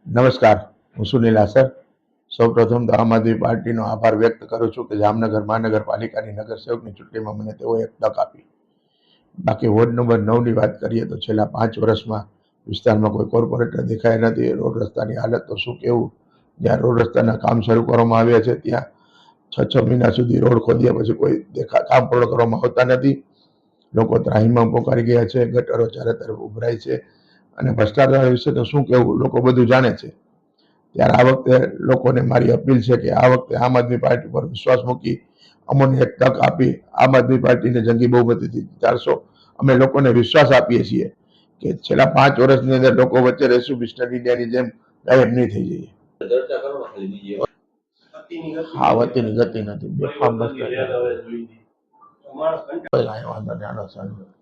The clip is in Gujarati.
નમસ્કાર, હું સુનિલ આસર. સૌપ્રથમ તો આમ આદમી પાર્ટીનો આભાર વ્યક્ત કરું છું કે જામનગર મહાનગરપાલિકાની નગરસેવકની ચૂંટણીમાં મને તેઓએ એક તક આપી. બાકી વોર્ડ નંબર 9ની વાત કરીએ તો છેલ્લા 5 વર્ષમાં વિસ્તારમાં કોઈ કોર્પોરેટર દેખાયા નથી. રોડ રસ્તાની હાલત તો શું કહેવું, જ્યાં રોડ રસ્તાના કામ શરૂ કરવામાં આવ્યા છે ત્યાં 6 મહિના સુધી રોડ ખોદ્યા પછી કોઈ કામ પૂર્ણ કરવામાં આવતા નથી. લોકો ત્રાહિમામ પોકારી ગયા છે, ગટરો ચારે તરફ ઉભરાય છે અને ભ્રષ્ટાચાર વિશે તો શું કહેવું, લોકો બધું જાણે છે. ત્યારે આ વખતે લોકોને મારી અપીલ છે કે આ વખતે આમ આદમી પાર્ટી પર વિશ્વાસ મૂકી અમને એક તક આપી આમ આદમી પાર્ટીને જંગી બહુમતીથી જીતાડશો. અમે લોકોને વિશ્વાસ આપીએ છીએ કે છેલ્લા 5 વર્ષની અંદર લોકો વચ્ચે રહેશું, મિસ્ટર ઇન્ડિયાની જેમ ગાયબ નહીં થઈ જઈએ. હા, વતીની ગતિ નથી, બેફામ ભ્રષ્ટાચાર. વાંધો નહીં,